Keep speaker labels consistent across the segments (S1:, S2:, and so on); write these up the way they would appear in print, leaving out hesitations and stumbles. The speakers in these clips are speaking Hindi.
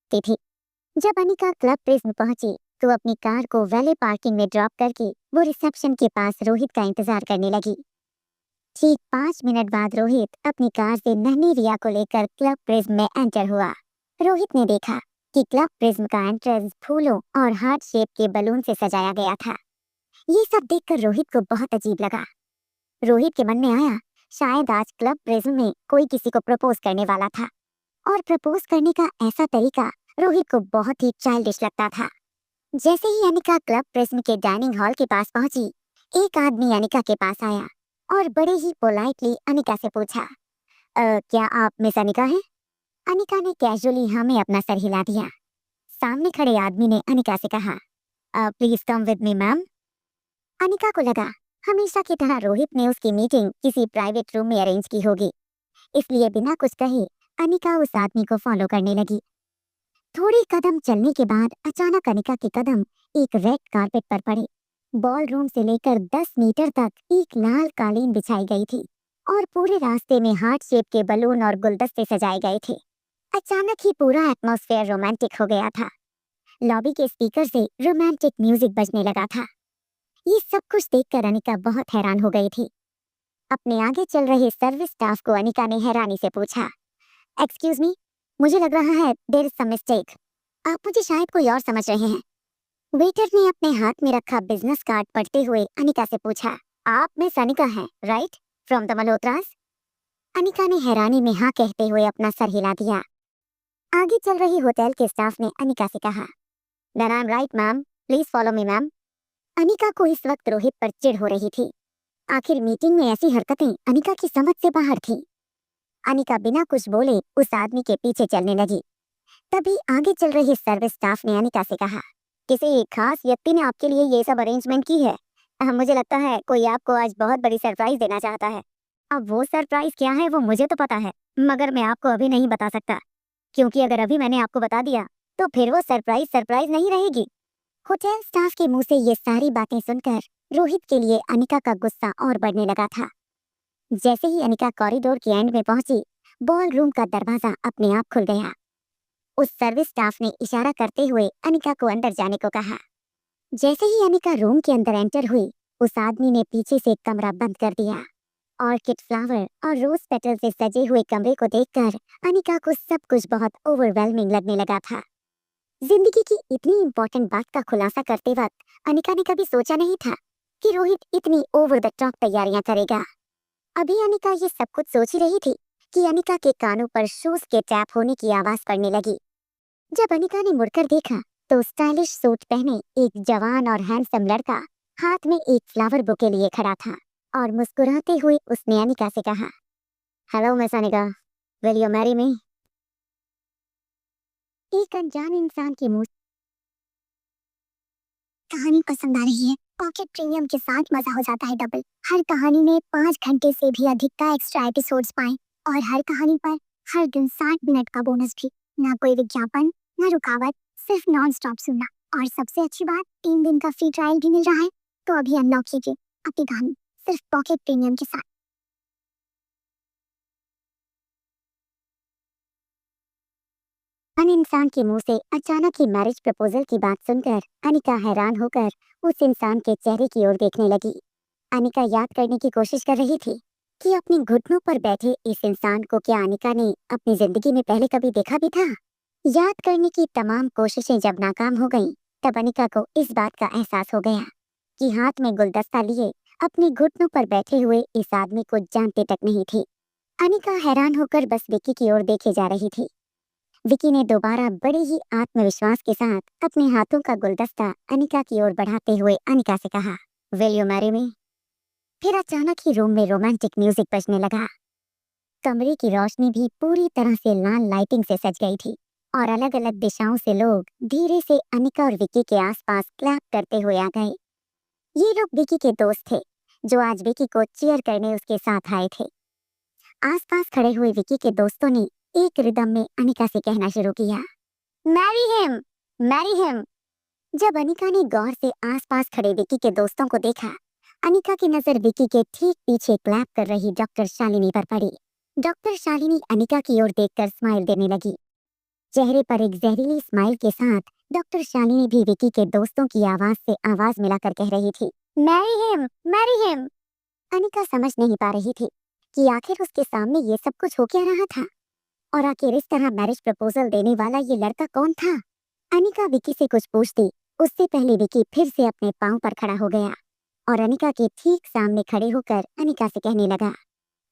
S1: भागती थी। जब अनिका क्लब प्रिज्म पहुंची तो अपनी कार को वैले पार्किंग में ड्रॉप करके वो रिसेप्शन के पास रोहित का इंतजार करने लगी। ठीक 5 मिनट बाद रोहित अपनी कार से नन्ही रिया को लेकर क्लब प्रिज्म में एंटर हुआ। रोहित ने देखा कि क्लब प्रिज्म का एंट्रेंस फूलों और हार्ट शेप के बलून से सजाया गया था। ये सब देखकर रोहित को बहुत अजीब लगा। रोहित के मन में आया, शायद आज क्लब प्रिज्म में कोई किसी को प्रपोज करने वाला था, और प्रपोज करने का ऐसा तरीका रोहित को बहुत ही चाइल्डिश लगता था। जैसे ही अनिका क्लब प्रिज्म के डाइनिंग हॉल के पास पहुंची, एक आदमी अनिका के पास आया और बड़े ही पोलाइटली अनिका से पूछा, क्या आप मिस अनिका हैं?" अनिका ने कैजुअली हाँ में अपना सर हिला दिया। सामने खड़े आदमी ने अनिका से कहा, "please come with me ma'am." Anika को लगा हमेशा की तरह रोहित ने उसकी मीटिंग किसी प्राइवेट रूम में अरेंज की होगी, इसलिए बिना कुछ कहे अनिका उस आदमी को फॉलो करने लगी। थोड़ी कदम चलने के बाद अचानक अनिका के कदम एक रेड कारपेट पर पड़े। बॉल रूम से लेकर 10 मीटर तक एक लाल कालीन बिछाई गई थी और पूरे रास्ते में हार्ट शेप के बलून और गुलदस्ते सजाए गए थे। अचानक ही पूरा एटमॉस्फेयर रोमांटिक हो गया था। लॉबी के स्पीकर से रोमांटिक म्यूजिक बजने लगा था। ये सब कुछ देखकर अनिका बहुत हैरान हो गई थी। अपने आगे चल रहे सर्विस स्टाफ को अनिका ने हैरानी से पूछा, "एक्सक्यूज मी, मुझे लग रहा है देयर इज सम मिस्टेक। आप मुझे शायद कोई और समझ रहे हैं।" वेटर ने अपने हाथ में रखा बिजनेस कार्ड पढ़ते हुए अनिका से पूछा, "आप मिस अनिका हैं, right? From the Malhotras?" Anika ने हैरानी में हाँ कहते हुए अपना सर हिला दिया। आगे चल रही होटल के स्टाफ ने अनिका से कहा, "then I am right ma'am, please follow me ma'am." Anika को इस वक्त रोहित पर चिढ़ हो रही थी। आखिर मीटिंग में ऐसी हरकतें अनिका की समझ से बाहर थी। अनिका बिना कुछ बोले उस आदमी के पीछे चलने लगी। तभी आगे चल रही सर्विस स्टाफ ने अनिका से कहा, "किसी खास व्यक्ति ने आपके लिए ये सब अरेंजमेंट की है। मुझे लगता है कोई आपको आज बहुत बड़ी सरप्राइज देना चाहता है। अब वो सरप्राइज क्या है वो मुझे तो पता है, मगर मैं आपको अभी नहीं बता सकता, क्योंकि अगर अभी मैंने आपको बता दिया तो फिर वो सरप्राइज सरप्राइज नहीं रहेगी।" होटल स्टाफ के मुंह से ये सारी बातें सुनकर रोहित के लिए अनिका का गुस्सा और बढ़ने लगा था। जैसे ही अनिका कॉरिडोर के एंड में पहुंची, बॉल रूम का दरवाजा अपने आप खुल गया। उस सर्विस स्टाफ ने इशारा करते हुए अनिका को अंदर जाने को कहा। जैसे ही अनिका रूम के अंदर एंटर हुई, उस आदमी ने पीछे से कमरा बंद कर दिया। ऑर्किड फ्लावर और रोज पेटल से सजे हुए कमरे को देखकर अनिका को सब कुछ बहुत ओवरवेलमिंग लगने लगा था। जिंदगी की इतनी इम्पोर्टेंट बात का खुलासा करते वक्त अनिका ने कभी सोचा नहीं था कि रोहित इतनी ओवर द टॉप तैयारियां करेगा। अभी अनिका ये सब कुछ सोच ही रही थी कि अनिका के कानों पर शूज के टैप होने की आवाज पड़ने लगी। जब अनिका ने मुड़कर देखा तो स्टाइलिश सूट पहने एक जवान और हैंडसम लड़का हाथ में एक फ्लावर बुके लिए खड़ा था और मुस्कुराते हुए उसने अनिका से कहा, "hello miss Anika, will you marry me?" एक अनजान इंसान के मुंह कहानी पसंद आ रही है। पॉकेट प्रीमियम के साथ मजा हो जाता है डबल। हर कहानी में 5 घंटे से भी अधिक का एक्स्ट्रा एपिसोड्स पाएं और हर कहानी पर हर दिन 60 मिनट का बोनस भी। ना कोई विज्ञापन, ना रुकावट, सिर्फ नॉन स्टॉप सुनना। और सबसे अच्छी बात, 3 दिन का फ्री ट्रायल भी मिल रहा है, तो अभी अनलॉक कीजिए अपनी कहानी सिर्फ पॉकेट प्रीमियम के साथ। अन इंसान के मुंह से अचानक ही मैरिज प्रपोजल की बात सुनकर अनिका हैरान होकर उस इंसान के चेहरे की ओर देखने लगी। अनिका याद करने की कोशिश कर रही थी कि अपने घुटनों पर बैठे इस इंसान को क्या अनिका ने अपनी जिंदगी में पहले कभी देखा भी था। याद करने की तमाम कोशिशें जब नाकाम हो गईं, तब अनिका को इस बात का एहसास हो गया कि हाथ में गुलदस्ता लिए अपने घुटनों पर बैठे हुए इस आदमी को जानते तक नहीं थी। अनिका हैरान होकर बस विक्की की ओर देखे जा रही थी। विकी ने दोबारा बड़े ही आत्मविश्वास के साथ अपने हाथों का गुलदस्ता अनिका की ओर बढ़ाते हुए अनिका से कहा, "विल यू मैरी मी?" फिर अचानक ही रूम में रोमांटिक म्यूजिक बजने लगा। कमरे की रोशनी भी पूरी तरह से लाल लाइटिंग से सज गई थी और अलग अलग दिशाओं से लोग धीरे से अनिका और विकी के आसपास क्लैप करते हुए आ गए। ये लोग विकी के दोस्त थे जो आज विकी को चीयर करने उसके साथ आए थे। आसपास खड़े हुए विकी के दोस्तों ने एक रिदम में अनिका से कहना शुरू किया, "मैरी हिम, मैरी हिम।" जब अनिका ने गौर से आसपास खड़े विकी के दोस्तों को देखा, अनिका की नजर विकी के ठीक पीछे क्लैप कर रही डॉक्टर शालिनी पर पड़ी। डॉक्टर शालिनी अनिका की ओर देखकर स्माइल देने लगी। चेहरे पर एक जहरीली स्माइल के साथ डॉक्टर शालिनी भी विकी के दोस्तों की आवाज से आवाज मिलाकर कह रही थी, मैरी हिम। अनिका समझ नहीं पा रही थी कि आखिर उसके सामने ये सब कुछ हो क्या रहा था, और आखिर इस तरह मैरिज प्रपोजल देने वाला ये लड़का कौन था। अनिका विकी से कुछ पूछती उससे पहले विकी फिर से अपने पांव पर खड़ा हो गया और अनिका के ठीक सामने खड़े होकर अनिका से कहने लगा,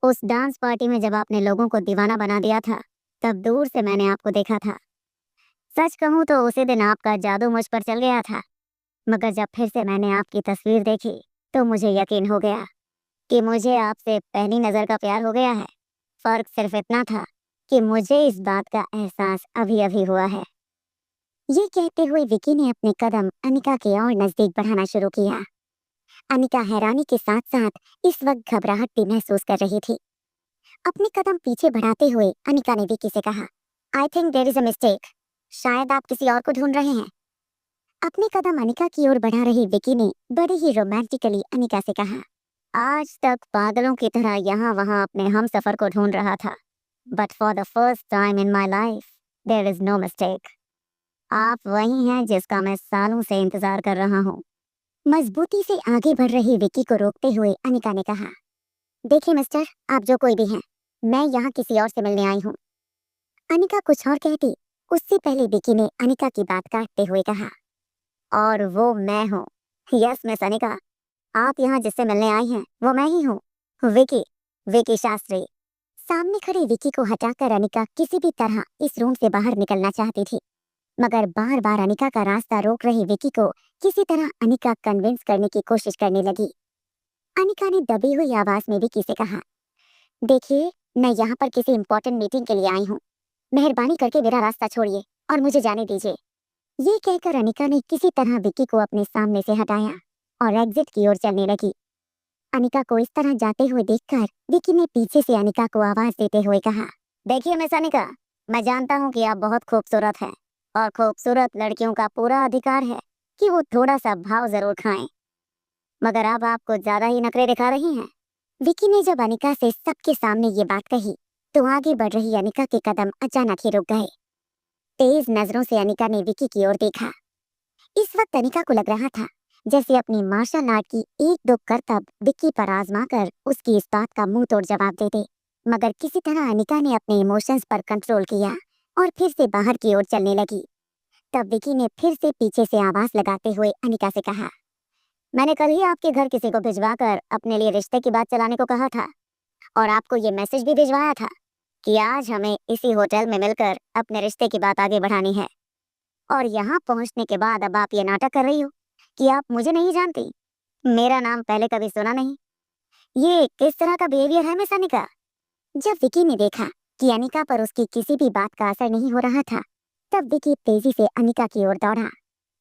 S1: उस डांस पार्टी में जब आपने लोगों को दीवाना बना दिया था, तब दूर से मैंने आपको देखा था। सच कहूं तो उसी दिन आपका जादू मुझ पर चल गया था, मगर जब फिर से मैंने आपकी तस्वीर देखी तो मुझे यकीन हो गया कि मुझे आपसे पहली नजर का प्यार हो गया है। फर्क सिर्फ इतना था कि मुझे इस बात का एहसास अभी अभी हुआ है। ये कहते हुए विकी ने अपने कदम अनिका के और नजदीक बढ़ाना शुरू किया। अनिका हैरानी के साथ साथ इस वक्त घबराहट भी महसूस कर रही थी। अपने कदम पीछे बढ़ाते हुए अनिका ने विकी से कहा, I think there is a mistake. शायद आप किसी और को ढूंढ रहे हैं। अपने कदम अनिका की ओर बढ़ा रही विकी ने बड़े ही रोमांटिकली अनिका से कहा, आज तक पागलों की तरह यहाँ वहाँ अपने हम सफर को ढूंढ रहा था, but for the first time in my life there is no mistake. आप वही हैं जिसका मैं सालों से इंतजार कर रहा हूँ। मजबूती से आगे बढ़ रही विकी को रोकते हुए अनिका ने कहा, देखिए मिस्टर, आप जो कोई भी हैं, मैं यहाँ किसी और से मिलने आई हूँ। अनिका कुछ और कहती उससे पहले विकी ने अनिका की बात काटते हुए कहा, और वो मैं हूँ। यस मिस अनिका, आप यहाँ जिससे मिलने आई हैं वो मैं ही हूँ, विकी, विकी शास्त्री। सामने खड़े विकी को हटाकर अनिका किसी भी तरह इस रूम से बाहर निकलना चाहती थी, मगर बार बार अनिका का रास्ता रोक रही विकी को किसी तरह अनिका कन्विंस करने की कोशिश करने लगी। अनिका ने दबी हुई आवाज में विकी से कहा, देखिए, मैं यहाँ पर किसी इंपॉर्टेंट मीटिंग के लिए आई हूँ। मेहरबानी करके मेरा रास्ता छोड़िए और मुझे जाने दीजिए। ये कहकर अनिका ने किसी तरह विकी को अपने सामने से हटाया और एग्जिट की ओर चलने लगी। अनिका को इस तरह जाते हुए देखकर विकी ने पीछे से अनिका को आवाज देते हुए कहा, देखिए मिस अनिका, मैं जानता हूँ कि आप बहुत खूबसूरत हैं और खूबसूरत लड़कियों का पूरा अधिकार है कि वो थोड़ा सा भाव जरूर खाएं, मगर अब आप कुछ ज्यादा ही नखरे दिखा रही हैं। विकी ने जब अनिका से सबके सामने ये बात कही तो आगे बढ़ रही अनिका के कदम अचानक ही रुक गए। तेज नजरों से अनिका ने विकी की ओर देखा। इस वक्त अनिका को लग रहा था जैसे अपनी मार्शल आर्ट की एक दो करतब विक्की पर आजमा कर उसकी इस बात का मुंह तोड़ जवाब दे दे, मगर किसी तरह अनिका ने अपने इमोशंस पर कंट्रोल किया और फिर से बाहर की ओर चलने लगी। तब विकी ने फिर से पीछे से आवाज लगाते हुए अनिका से कहा, मैंने कल ही आपके घर किसी को भिजवाकर अपने लिए रिश्ते की बात चलाने को कहा था और आपको ये मैसेज भी भिजवाया था कि आज हमें इसी होटल में मिलकर अपने रिश्ते की बात आगे बढ़ानी है। और यहाँ पहुँचने के बाद अब आप ये नाटक कर रही हो कि आप मुझे नहीं जानती, मेरा नाम पहले कभी सुना नहीं। ये किस तरह का बिहेवियर है मिस अनिका? जब विकी ने देखा कि अनिका पर उसकी किसी भी बात का असर नहीं हो रहा था, तब विकी तेजी से अनिका की ओर दौड़ा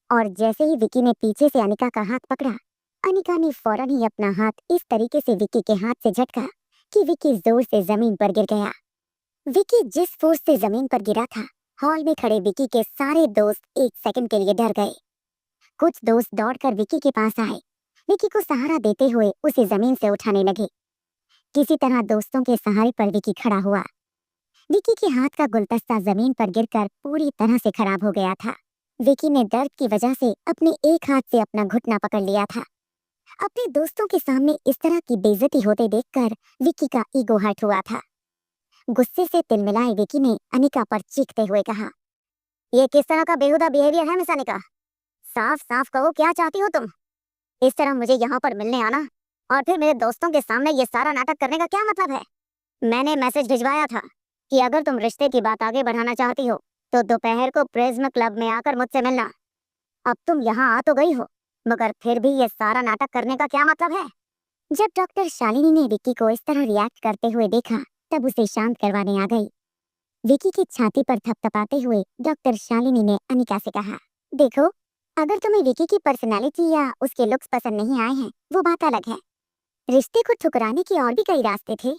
S1: और जैसे ही विकी ने पीछे से अनिका का हाथ पकड़ा, अनिका ने फौरन ही अपना हाथ इस तरीके से विकी के हाथ से झटका कि विकी जोर से जमीन पर गिर गया। विकी जिस फोर्स से जमीन पर गिरा था, हॉल में खड़े विकी के सारे दोस्त एक सेकंड के लिए डर गए। कुछ दोस्त दौड़कर विकी के पास आए, विकी को सहारा देते हुए उसे जमीन से उठाने लगे। किसी तरह दोस्तों के सहारे पर विकी खड़ा हुआ। विकी के हाथ का गुलदस्ता जमीन पर गिरकर पूरी तरह से खराब हो गया था। विकी ने दर्द की वजह से अपने एक हाथ से अपना घुटना पकड़ लिया था। अपने दोस्तों के सामने इस तरह की बेइज्जती होते देखकर विकी का ईगो हर्ट हुआ था। गुस्से से तिलमिलाए विकी ने अनिका पर चीखते हुए कहा, ये किस तरह का बेहुदा बिहेवियर है मिस अनिका? साफ साफ कहो, क्या चाहती हो तुम? इस तरह मुझे यहाँ पर मिलने आना और फिर मेरे दोस्तों के सामने ये सारा नाटक करने का क्या मतलब है? मैंने मैसेज भिजवाया था कि अगर तुम रिश्ते की बात आगे बढ़ाना चाहती हो तो दोपहर को प्रिज्म क्लब में आकर मुझसे मिलना। अब तुम यहाँ आ तो गई हो, मगर फिर भी ये सारा नाटक करने का क्या मतलब है? जब डॉक्टर शालिनी ने विक्की को इस तरह रिएक्ट करते हुए देखा, तब उसे शांत करवाने आ गई। विक्की की छाती पर थपथपाते हुए डॉक्टर शालिनी ने अनिका से कहा, देखो, अगर तुम्हें विक्की की पर्सनैलिटी या उसके लुक्स पसंद नहीं आए हैं, वो बात अलग है। रिश्ते को ठुकराने के और भी कई रास्ते थे।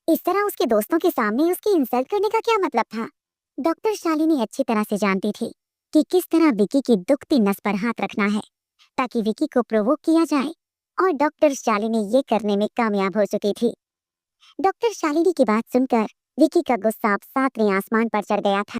S1: इस तरह उसके दोस्तों के सामने उसकी इंसल्ट करने का क्या मतलब था? डॉक्टर शालिनी अच्छी तरह से जानती थी कि किस तरह विक्की की दुखती नस पर हाथ रखना है ताकि विक्की को प्रोवोक किया जाए, और डॉक्टर शालिनी ये करने में कामयाब हो चुकी थी। डॉक्टर शालिनी की बात सुनकर विक्की का गुस्सा अब सातवें आसमान पर चढ़ गया था।